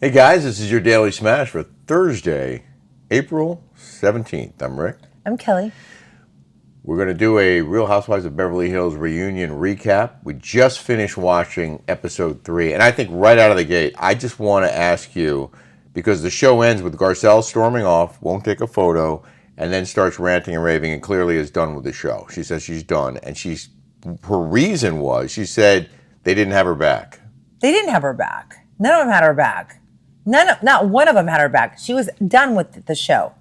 Hey guys, this is your Daily Smash for Thursday, April 17th. I'm Rick. I'm Kelly. We're going to do a Real Housewives of Beverly Hills reunion recap. We just finished watching episode 3, and I think right out of the gate, I just want to ask you, because the show ends with Garcelle storming off, won't take a photo, and then starts ranting and raving and clearly is done with the show. She says she's done, and her reason was, she said they didn't have her back. They didn't have her back. None of them had her back. Not one of them had her back. She was done with the show.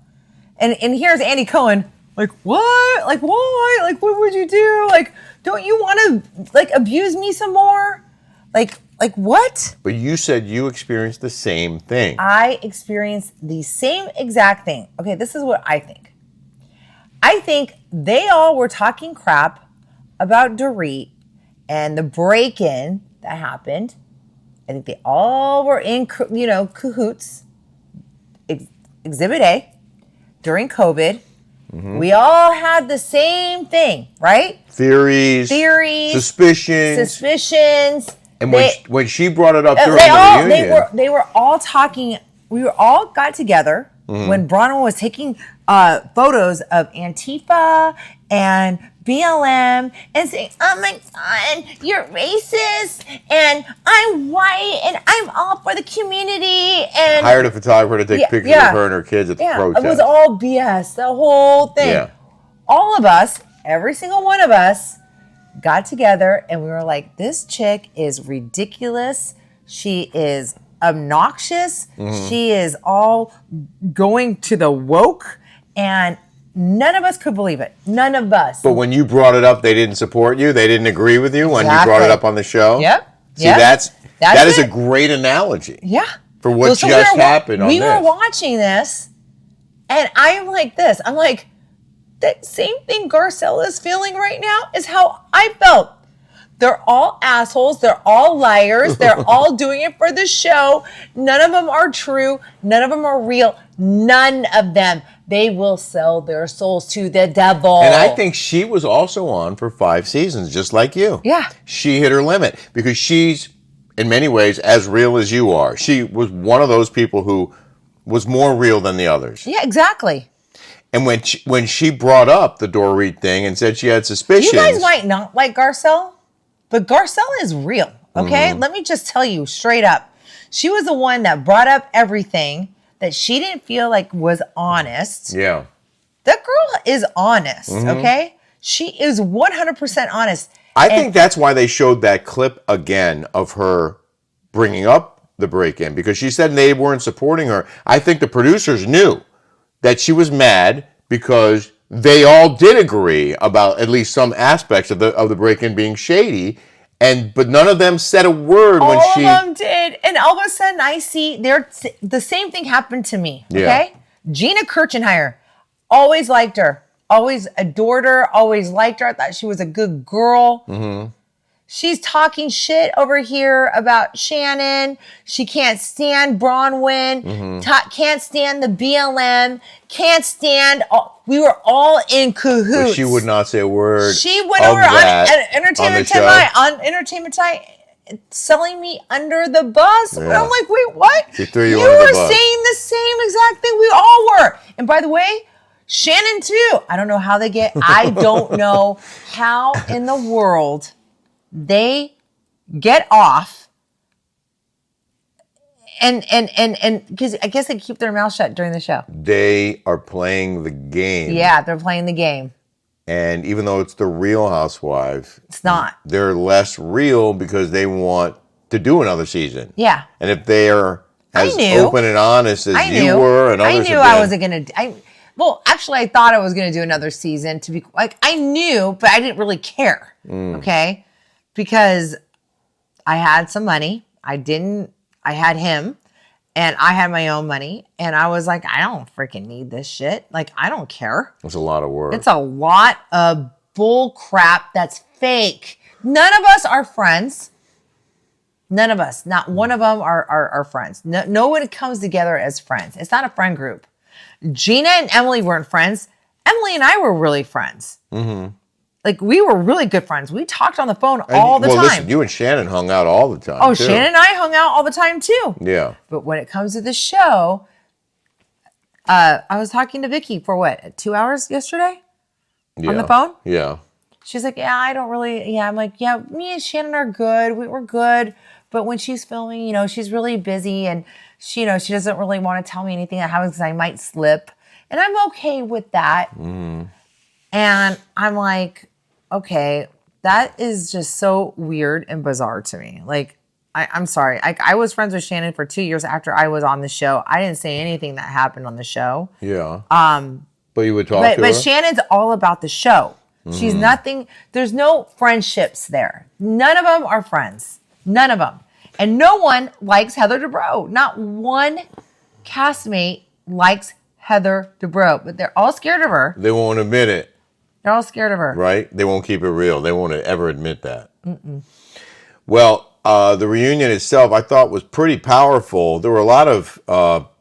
And here's Andy Cohen, like, what? Like, why? Like, what would you do? Like, don't you want to, like, abuse me some more? Like what? But you said you experienced the same thing. I experienced the same exact thing. Okay, this is what I think. I think they all were talking crap about Dorit and the break-in that happened. I think they all were in, cahoots. Exhibit A. During COVID, we all had the same thing, right? Theories, suspicions. And when she brought it up during the reunion, they were all talking. We all got together when Bronwyn was taking photos of Antifa and BLM and saying, "Oh my God, you're racist, and I'm white, and I'm all for the community." And hired a photographer to take pictures of her and her kids at the protest. It was all BS, the whole thing. Yeah. All of us, every single one of us, got together and we were like, "This chick is ridiculous. She is obnoxious. She is all going to the woke," and none of us could believe it. None of us. But when you brought it up, they didn't support you? They didn't agree with you when you brought it up on the show? Yep. See, that is a great analogy. Yeah. For what just happened on this. We were watching this, and I'm like this. I'm like, the same thing Garcelle is feeling right now is how I felt. They're all assholes. They're all liars. They're all doing it for the show. None of them are true. None of them are real. None of them. They will sell their souls to the devil. And I think she was also on for 5 seasons, just like you. Yeah. She hit her limit because she's, in many ways, as real as you are. She was one of those people who was more real than the others. Yeah, exactly. And when she brought up the Dorit thing and said she had suspicions. You guys might not like Garcelle, but Garcelle is real, okay? Let me just tell you straight up. She was the one that brought up everything that she didn't feel like was honest. Yeah. That girl is honest, okay? She is 100% honest. I think that's why they showed that clip again of her bringing up the break-in, because she said they weren't supporting her. I think the producers knew that she was mad because they all did agree about at least some aspects of the break-in being shady, but none of them said a word when she. All of them did, and all of a sudden I see the same thing happened to me. Okay, Gina Kirchenheimer, always liked her, always adored her, always liked her. I thought she was a good girl. She's talking shit over here about Shannon. She can't stand Bronwyn. Can't stand the BLM. Can't stand. We were all in cahoots. But she would not say a word. She went over on Entertainment Tonight, selling me under the bus. Yeah. I'm like, wait, what? She threw you under the bus. You were saying the same exact thing we all were. And by the way, Shannon too. I don't know how they get. I don't know how in the world they get off and because I guess they keep their mouth shut during the show. They are playing the game. Yeah, they're playing the game. And even though it's the Real Housewives, it's not. They're less real because they want to do another season. Yeah. And if they are as open and honest as you were and others have been. I wasn't going to. Well, actually, I thought I was going to do another season. To be like, I knew, but I didn't really care. Okay. Because I had some money. I had him and I had my own money. And I was like, I don't freaking need this shit. Like, I don't care. It's a lot of work. It's a lot of bull crap that's fake. None of us are friends. None of us. Not one of them are friends. No one comes together as friends. It's not a friend group. Gina and Emily weren't friends. Emily and I were really friends. like we were really good friends. We talked on the phone all the time. Listen, you and Shannon hung out all the time. Oh, too. Shannon and I hung out all the time too. Yeah. But when it comes to the show, I was talking to Vicky for what, 2 hours yesterday on the phone? Yeah. She's like, yeah, I don't really, yeah. I'm like, yeah, me and Shannon are good. We were good. But when she's filming, you know, she's really busy and she, you know, she doesn't really want to tell me anything that happens because I might slip. And I'm okay with that. Mm. And I'm like, okay, that is just so weird and bizarre to me. Like, I'm sorry. I was friends with Shannon for 2 years after I was on the show. I didn't say anything that happened on the show. Yeah. But you would talk to her? But Shannon's all about the show. She's nothing. There's no friendships there. None of them are friends. None of them. And no one likes Heather Dubrow. Not one castmate likes Heather Dubrow. But they're all scared of her. They won't admit it. They're all scared of her. Right? They won't keep it real. They won't ever admit that. Mm-mm. Well, the reunion itself, I thought, was pretty powerful. There were a lot of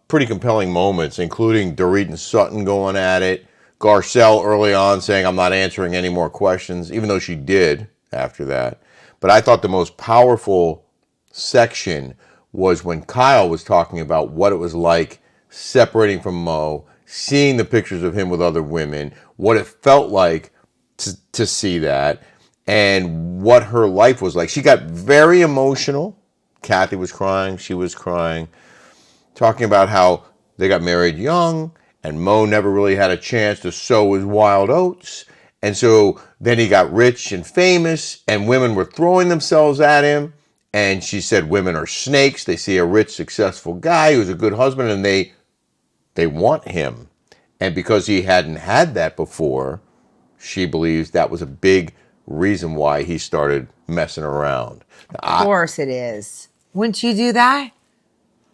pretty compelling moments, including Dorit and Sutton going at it. Garcelle early on saying, I'm not answering any more questions, even though she did after that. But I thought the most powerful section was when Kyle was talking about what it was like separating from Mo, seeing the pictures of him with other women, what it felt like to see that, and what her life was like. She got very emotional. Kathy was crying. She was crying. Talking about how they got married young, and Mo never really had a chance to sow his wild oats. And so then he got rich and famous, and women were throwing themselves at him. And she said women are snakes. They see a rich, successful guy who's a good husband, and they want him. And because he hadn't had that before, she believes that was a big reason why he started messing around. Of course it is. Wouldn't you do that?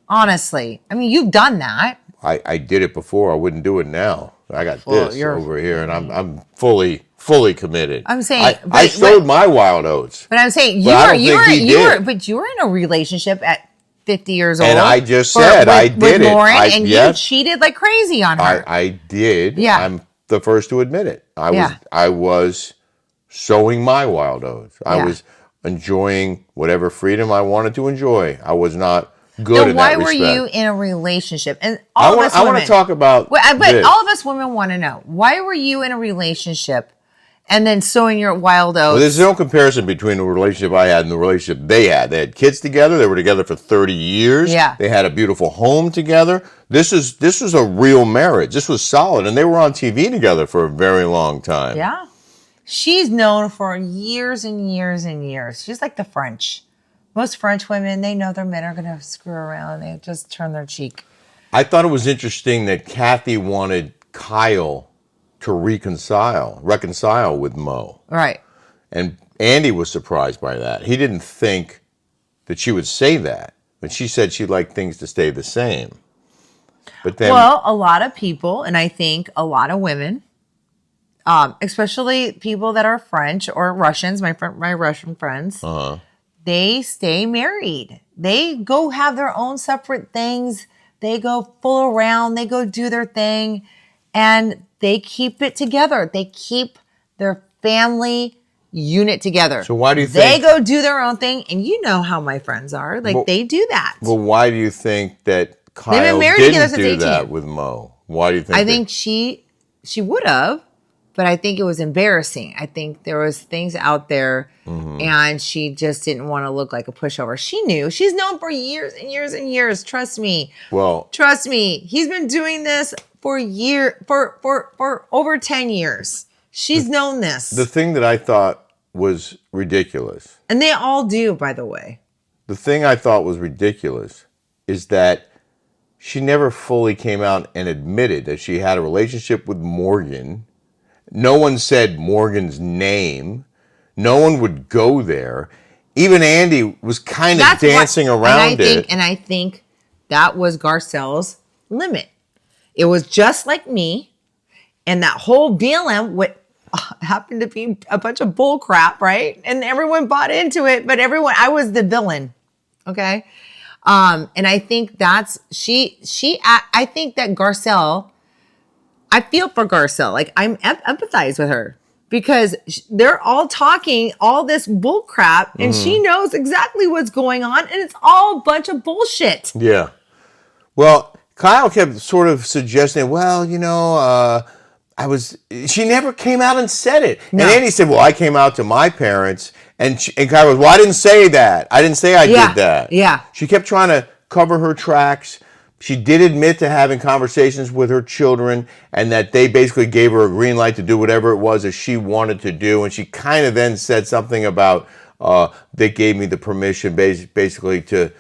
Honestly. I mean, you've done that. I did it before. I wouldn't do it now. I got this over here, and I'm fully committed. I'm saying I sowed my wild oats. But I'm saying you were in a relationship at 50 years old. And I just said I did with Lauren, it. And you cheated like crazy on her. I did. Yeah. I'm the first to admit it. I was sowing my wild oats. I was enjoying whatever freedom I wanted to enjoy. I was not good in that respect. Why were you in a relationship? And I want to talk about but all of us women want to know, why were you in a relationship and then sowing your wild oats? Well, there's no comparison between the relationship I had and the relationship they had. They had kids together. They were together for 30 years. Yeah. They had a beautiful home together. This was a real marriage. This was solid. And they were on TV together for a very long time. Yeah. She's known for years and years and years. She's like the French. Most French women, they know their men are going to screw around. They just turn their cheek. I thought it was interesting that Kathy wanted Kyle to reconcile with Mo. Right. And Andy was surprised by that. He didn't think that she would say that. But she said she'd like things to stay the same. But then, well, a lot of people, and I think a lot of women, especially people that are French or Russians, my Russian friends, they stay married. They go have their own separate things. They go fool around. They go do their thing. And they keep it together. They keep their family unit together. So why do you think... They go do their own thing. And you know how my friends are. Like, they do that. Well, why do you think that Kyle didn't do that with Mo? Why do you think I think she would have. But I think it was embarrassing. I think there was things out there, and she just didn't want to look like a pushover. She knew. She's known for years and years and years. Trust me. Well, trust me. He's been doing this for over 10 years. She's known this. The thing that I thought was ridiculous, and they all do, by the way. The thing I thought was ridiculous is that she never fully came out and admitted that she had a relationship with Morgan. No one said Morgan's name. No one would go there. Even Andy was kind of dancing around it. And I think that was Garcelle's limit. It was just like me. And that whole BLM happened to be a bunch of bull crap, right? And everyone bought into it. But I was the villain. Okay? And I think that's, I think that Garcelle... I feel for Garcelle. Like, I empathize with her. because they're all talking all this bull crap, and she knows exactly what's going on, and it's all a bunch of bullshit. Yeah. Well, Kyle kept sort of suggesting, well, she never came out and said it. No. And Andy said, well, I came out to my parents. And Kyle goes, well, I didn't say that. I didn't say I did that. Yeah. She kept trying to cover her tracks. She did admit to having conversations with her children and that they basically gave her a green light to do whatever it was that she wanted to do. And she kind of then said something about they gave me the permission basically to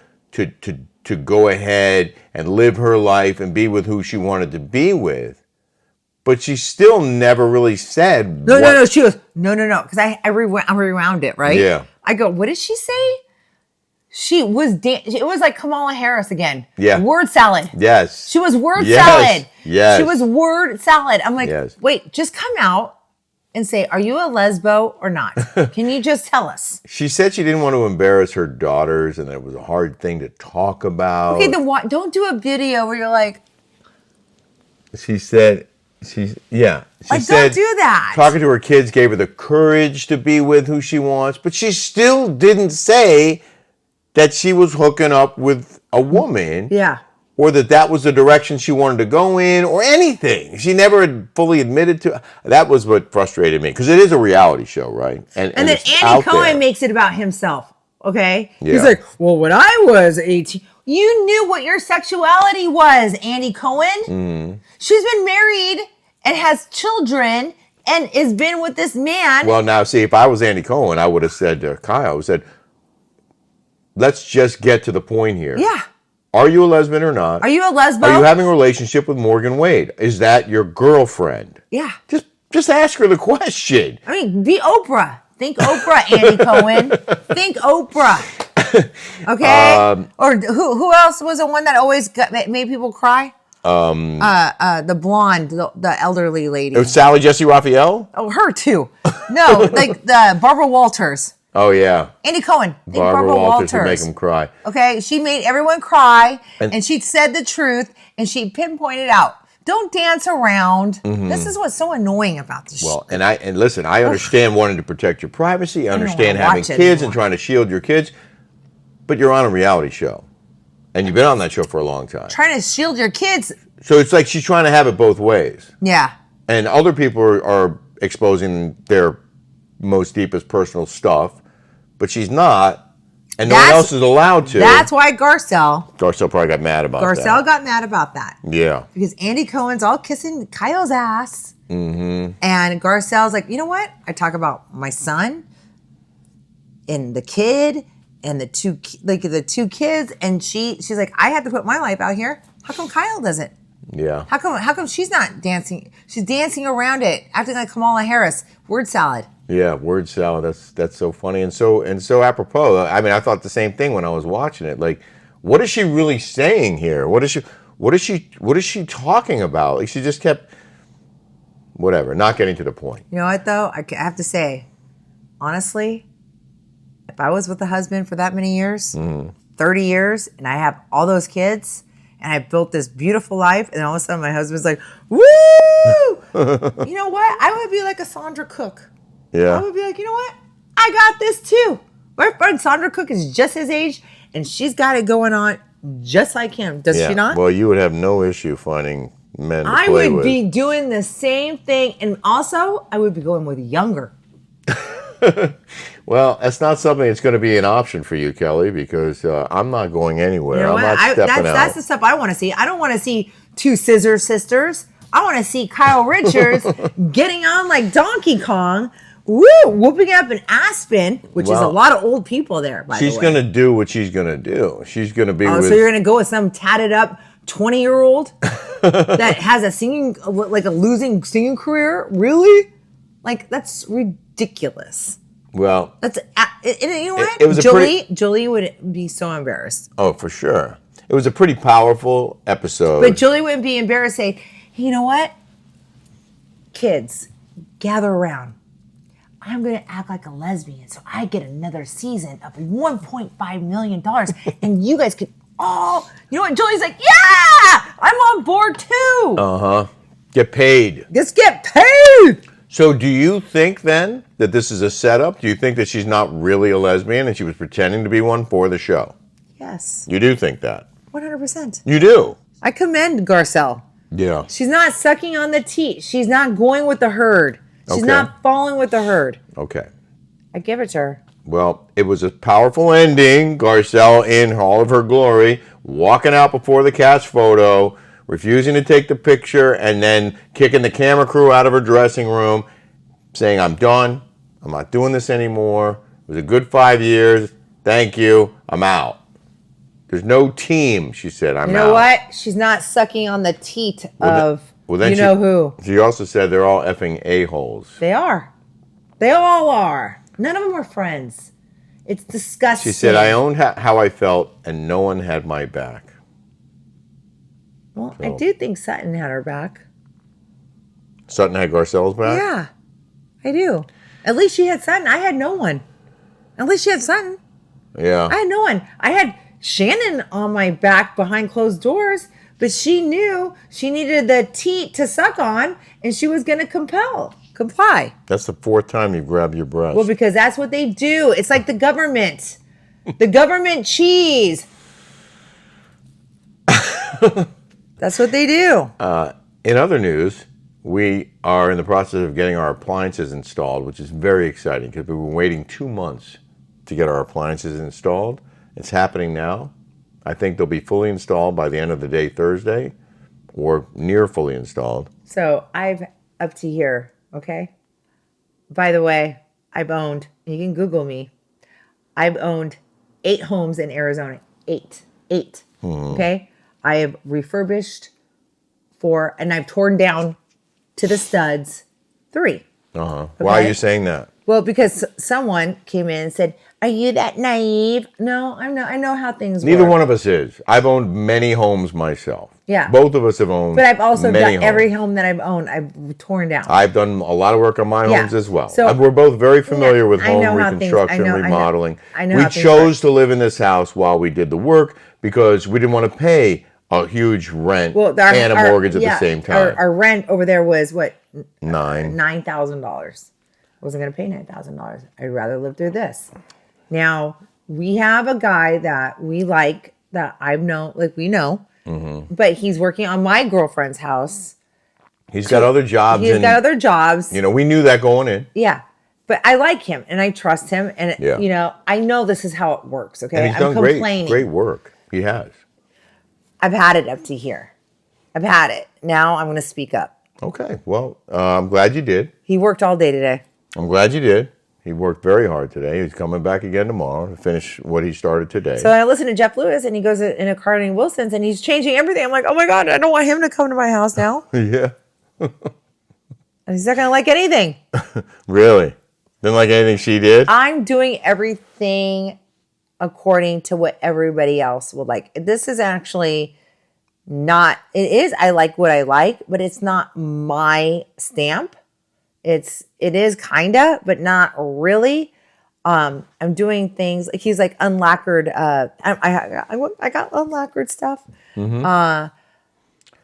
go ahead and live her life and be with who she wanted to be with. But she still never really said. No. She goes, no. Because I rewound it, right? Yeah. I go, what did she say? She was, it was like Kamala Harris again. Yeah. Word salad. Yes. She was word Yes. salad. Yes. She was word salad. I'm like, Yes. wait, just come out and say, are you a lesbo or not? Can you just tell us? She said she didn't want to embarrass her daughters and that it was a hard thing to talk about. Okay, then don't do a video where you're like. She said. She said, don't do that. Talking to her kids gave her the courage to be with who she wants, but she still didn't say that she was hooking up with a woman. Yeah. Or that was the direction she wanted to go in or anything. She never had fully admitted to. That was what frustrated me because it is a reality show, right? And then Andy Cohen makes it about himself, okay? Yeah. He's like, well, when I was 18, you knew what your sexuality was, Andy Cohen. Mm-hmm. She's been married and has children and has been with this man. Well, now, see, if I was Andy Cohen, I would have said to Kyle, I would have said, let's just get to the point here. Yeah. Are you a lesbian or not? Are you a lesbo? Are you having a relationship with Morgan Wade? Is that your girlfriend? Yeah. Just ask her the question. I mean, be Oprah. Think Oprah, Andy Cohen. Think Oprah. Okay? Or who else was the one that always made people cry? The blonde, the elderly lady. It was Sally Jesse Raphael? Oh, her too. No, like the Barbara Walters. Oh, yeah. Andy Cohen. Barbara Walters would make him cry. Okay, she made everyone cry, and she said the truth, and she pinpointed out. Don't dance around. Mm-hmm. This is what's so annoying about this. Well, and listen, I understand wanting to protect your privacy. I understand having kids and trying to shield your kids, but you're on a reality show, and you've been on that show for a long time. Trying to shield your kids. So it's like she's trying to have it both ways. Yeah. And other people are exposing their most deepest personal stuff, but she's not. And no one else is allowed to. That's why Garcelle probably got mad about that. Garcelle got mad about that. Yeah. Because Andy Cohen's all kissing Kyle's ass. Mm-hmm. And Garcelle's like, you know what? I talk about my son and the kid and the two kids. And she's like, I have to put my life out here. How come Kyle doesn't? Yeah. How come she's not dancing? She's dancing around it, acting like Kamala Harris. Word salad. Yeah, word salad. That's so funny and so apropos. I mean, I thought the same thing when I was watching it. Like, what is she really saying here? What is she talking about? Like, she just kept not getting to the point. You know what though? I have to say, honestly, if I was with a husband for that many years, 30 years, and I have all those kids, and I built this beautiful life, and all of a sudden my husband's like, woo! You know what? I would be like a Sandra Cook. Yeah. I would be like, you know what? I got this too. My friend Sandra Cook is just his age, and she's got it going on just like him. Does she not? Well, you would have no issue finding men to play with. I would be doing the same thing, and also I would be going with younger. Well, that's not something that's going to be an option for you, Kelly, because I'm not going anywhere. You know I'm not stepping out. That's the stuff I want to see. I don't want to see two scissor sisters. I want to see Kyle Richards getting on like Donkey Kong, whooping up in Aspen, which is a lot of old people there, by the way. She's going to do what she's going to do. She's going to be with... so you're going to go with some tatted up 20-year-old that has a losing singing career? Really? Like, that's ridiculous. Well... That's... you know what? Julie would be so embarrassed. Oh, for sure. It was a pretty powerful episode. But Julie wouldn't be embarrassed saying, hey, you know what? Kids, gather around. I'm going to act like a lesbian so I get another season of $1.5 million. And you guys could all... You know what? Julie's like, yeah! I'm on board too! Uh-huh. Get paid. Just get paid! So do you think then that this is a setup? Do you think that she's not really a lesbian and she was pretending to be one for the show? Yes. You do think that? 100%. You do? I commend Garcelle. Yeah. She's not sucking on the teat. She's not going with the herd. She's not falling with the herd. Okay. I give it to her. Well, it was a powerful ending. Garcelle in all of her glory, walking out before the cast photo, refusing to take the picture, and then kicking the camera crew out of her dressing room, saying, I'm done. I'm not doing this anymore. It was a good 5 years. Thank you. I'm out. There's no team, she said. I'm out. You know what? She's not sucking on the teat of then you know who. She also said they're all effing a-holes. They are. They all are. None of them are friends. It's disgusting. She said, I owned how I felt, and no one had my back. Well, I do think Sutton had her back. Sutton had Garcelle's back? Yeah, I do. At least she had Sutton. I had no one. At least she had Sutton. Yeah. I had no one. I had Shannon on my back behind closed doors, but she knew she needed the teat to suck on, and she was going to comply. That's the fourth time you grabbed your breast. Well, because that's what they do. It's like the government. The government cheese. That's what they do. In other news, we are in the process of getting our appliances installed, which is very exciting because we've been waiting 2 months to get our appliances installed. It's happening now. I think they'll be fully installed by the end of the day Thursday, or near fully installed. So I've up to here, okay? By the way, I've owned, you can Google me, I've owned 8 homes in Arizona. 8. Okay? I have refurbished 4, and I've torn down to the studs 3. Okay? Why are you saying that? Well, because someone came in and said, are you that naive? No, I'm not. I know how things work. Neither one of us is. I've owned many homes myself. Yeah. Both of us have owned But I've also many done homes. every home that I've owned, I've torn down. I've done a lot of work on my homes as well. So, we're both very familiar with I know home how things- reconstruction, I know- remodeling. I know We how things chose to live in this house while we did the work because we didn't want to pay a huge rent and a mortgage at the same time. Our rent over there was what? $9,000. $9,000. I wasn't going to pay $9,000. I'd rather live through this. Now, we have a guy that we like, that I've known, like we know, but he's working on my girlfriend's house. He's got other jobs. He's got other jobs. You know, we knew that going in. Yeah. But I like him and I trust him. And, you know, I know this is how it works. Okay. And he's done great work. He has. I've had it up to here. I've had it. Now I'm going to speak up. Okay. Well, I'm glad you did. He worked all day today. I'm glad you did. He worked very hard today. He's coming back again tomorrow to finish what he started today. So I listen to Jeff Lewis, and he goes in a Carney Wilson's, and he's changing everything. I'm like, oh my God, I don't want him to come to my house now. Yeah. And he's not going to like anything. Really? Didn't like anything she did? I'm doing everything according to what everybody else would like. This is actually not, it is, I like what I like, but it's not my stamp. It is kinda, but not really. I'm doing things like he's like unlacquered. I got unlacquered stuff.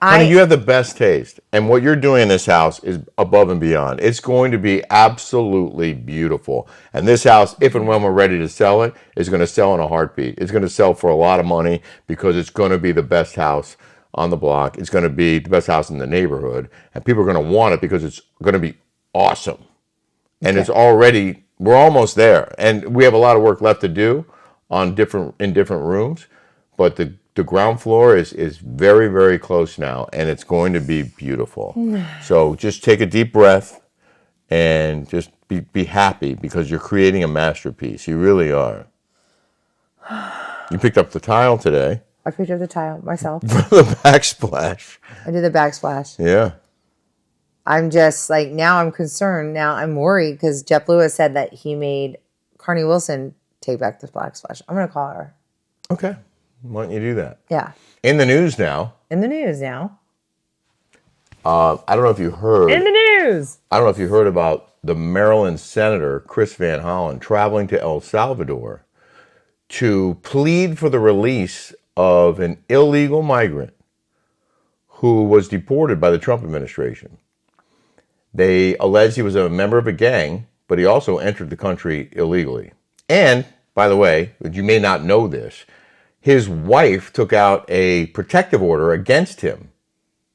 Honey, you have the best taste, and what you're doing in this house is above and beyond. It's going to be absolutely beautiful. And this house, if and when we're ready to sell it, is going to sell in a heartbeat. It's going to sell for a lot of money because it's going to be the best house on the block. It's going to be the best house in the neighborhood, and people are going to want it because it's going to be awesome. And it's already, we're almost there. And we have a lot of work left to do in different rooms, but the ground floor is very, very close now, and it's going to be beautiful. So just take a deep breath and just be happy because you're creating a masterpiece. You really are. You picked up the tile today. I picked up the tile myself. The backsplash. I did the backsplash. Yeah. I'm just like, now I'm concerned. Now I'm worried because Jeff Lewis said that he made Carney Wilson take back the backsplash. I'm going to call her. Okay. Why don't you do that? Yeah. In the news now. In the news now. I don't know if you heard. In the news. I don't know if you heard about the Maryland Senator Chris Van Hollen traveling to El Salvador to plead for the release of an illegal migrant who was deported by the Trump administration. They alleged he was a member of a gang, but he also entered the country illegally. And, by the way, you may not know this, his wife took out a protective order against him.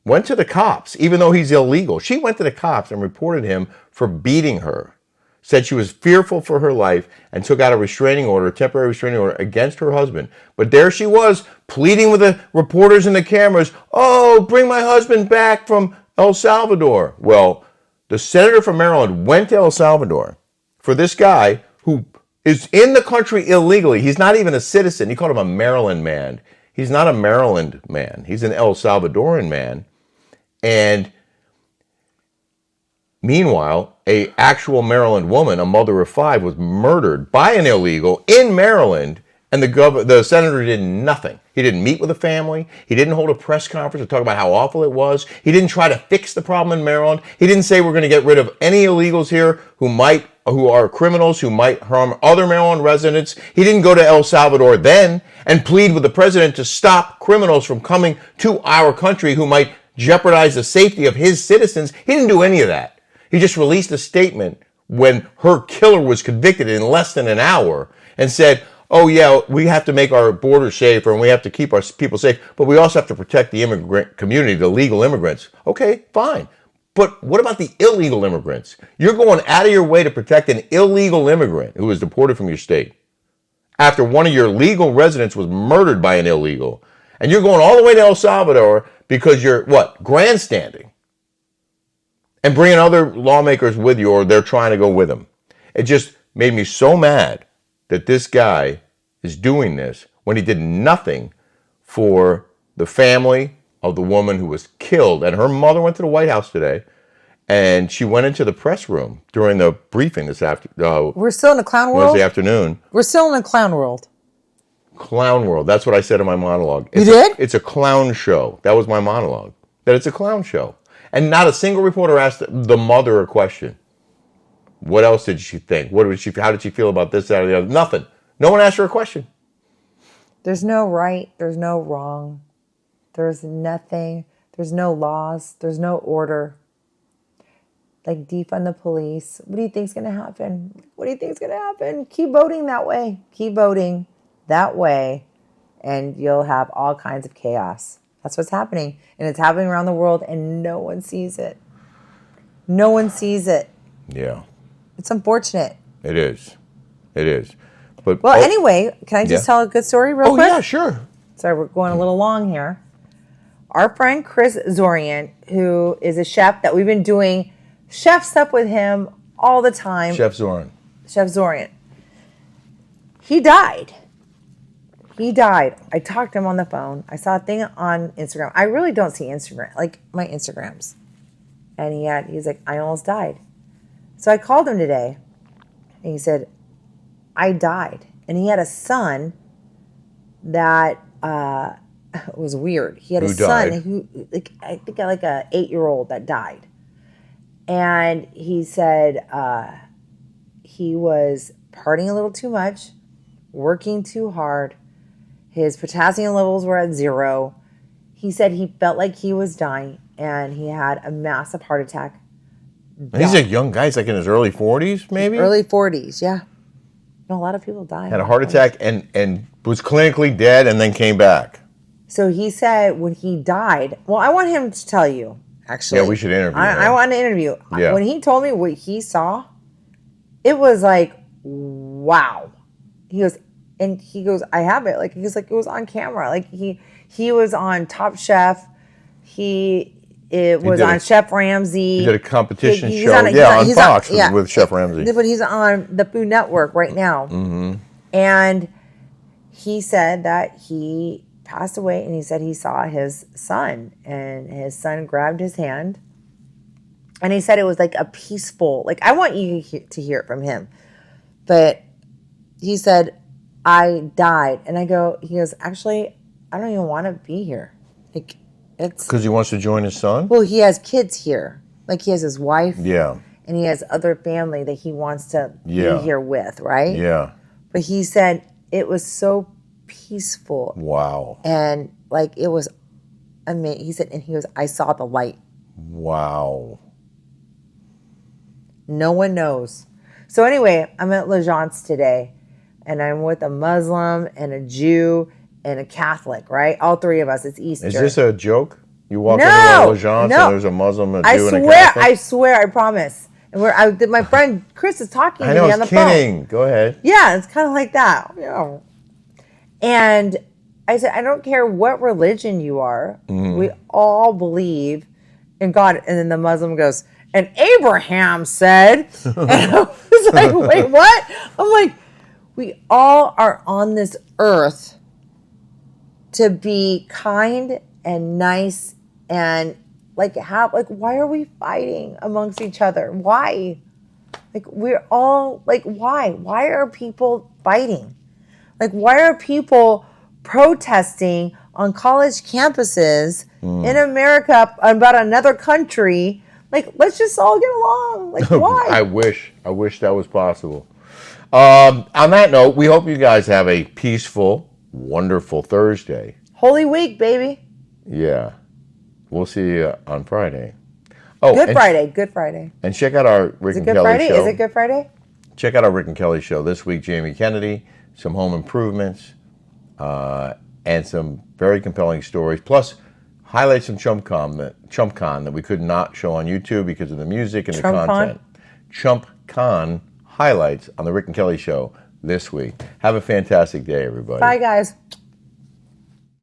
Went to the cops, even though he's illegal. She went to the cops and reported him for beating her. Said she was fearful for her life and took out a restraining order, a temporary restraining order against her husband. But there she was, pleading with the reporters and the cameras, oh, bring my husband back from El Salvador. Well, the senator from Maryland went to El Salvador for this guy who is in the country illegally. He's not even a citizen. He called him a Maryland man. He's not a Maryland man. He's an El Salvadoran man. And meanwhile, a actual Maryland woman, a mother of 5, was murdered by an illegal in Maryland, and the senator did nothing. He didn't meet with the family. He didn't hold a press conference to talk about how awful it was. He didn't try to fix the problem in Maryland. He didn't say we're going to get rid of any illegals here who are criminals, who might harm other Maryland residents. He didn't go to El Salvador then and plead with the president to stop criminals from coming to our country who might jeopardize the safety of his citizens. He didn't do any of that. He just released a statement when her killer was convicted in less than an hour and said, oh yeah, we have to make our borders safer and we have to keep our people safe, but we also have to protect the immigrant community, the legal immigrants. Okay, fine. But what about the illegal immigrants? You're going out of your way to protect an illegal immigrant who was deported from your state after one of your legal residents was murdered by an illegal. And you're going all the way to El Salvador because you're, grandstanding and bringing other lawmakers with you, or they're trying to go with them. It just made me so mad that this guy is doing this when he did nothing for the family of the woman who was killed. And her mother went to the White House today, and she went into the press room during the briefing this afternoon. We're still in the clown world? Wednesday afternoon. We're still in the clown world. Clown world. That's what I said in my monologue. You did? It's a clown show. That was my monologue. That it's a clown show. And not a single reporter asked the mother a question. What else did she think? How did she feel about this, that, or the other? Nothing. No one asked her a question. There's no right. There's no wrong. There's nothing. There's no laws. There's no order. Like defund the police. What do you think's going to happen? What do you think's going to happen? Keep voting that way. Keep voting that way, and you'll have all kinds of chaos. That's what's happening. And it's happening around the world, and no one sees it. No one sees it. Yeah. It's unfortunate. It is. It is. But anyway, can I just tell a good story real quick? Oh, yeah, sure. Sorry, we're going a little long here. Our friend Chris Zorian, who is a chef that we've been doing chef stuff with him all the time. Chef Zorian. He died. I talked to him on the phone. I saw a thing on Instagram. I really don't see Instagram, like my Instagrams. And he's like, I almost died. So I called him today, and he said, I died. And he had a son that was weird. He had a son who, I think like a 8-year-old that died. And he said he was partying a little too much, working too hard. His potassium levels were at 0. He said he felt like he was dying, and he had a massive heart attack. He's a young guy. He's like in his early 40s, maybe? Early 40s, yeah. No, a lot of people die. Had a heart attack and was clinically dead and then came back. So he said when he died, well, I want him to tell you, actually. Yeah, we should interview him. I want to interview. Yeah. When he told me what he saw, it was like, wow. He goes, I have it. Like, he was like, it was on camera. Like, he was on Top Chef. It was on Chef Ramsay. He did a competition show. On Fox with Chef Ramsay. But he's on the Food Network right now. Mm-hmm. And he said that he passed away, and he said he saw his son, and his son grabbed his hand. And he said it was like a peaceful, like, I want you to hear it from him. But he said, I died. And he goes, actually, I don't even want to be here. Like, it's because he wants to join his son? Well, he has kids here. Like, he has his wife. Yeah. And he has other family that he wants to be here with, right? Yeah. But he said it was so peaceful. Wow. And, like, it was amazing. He said, and he goes, I saw the light. Wow. No one knows. So anyway, I'm at Legence today, and I'm with a Muslim and a Jew and a Catholic, right? All three of us. It's Easter. Is this a joke? You walk into Legence and there's a Muslim, a Jew, and a Catholic? I swear, I promise. And my friend Chris is talking to me on the phone. I was kidding. Go ahead. Yeah, it's kind of like that. Yeah. And I said, I don't care what religion you are. We all believe in God. And then the Muslim goes, and Abraham said, and I was like, wait, what? I'm like, we all are on this earth to be kind and nice and why are we fighting amongst each other? Why? We're all why? Why are people fighting? Why are people protesting on college campuses in America about another country? Let's just all get along. Why? I wish that was possible. On that note, we hope you guys have a peaceful, wonderful Thursday. Holy Week, baby. Yeah. We'll see you on Friday. Good Friday. And check out our Rick and Kelly show. Is it Good Friday? Check out our Rick and Kelly show this week. Jamie Kennedy, some home improvements, and some very compelling stories. Plus, highlights from ChumpCon that we could not show on YouTube because of the music and the content. ChumpCon highlights on the Rick and Kelly show this week. Have a fantastic day, everybody. Bye, guys.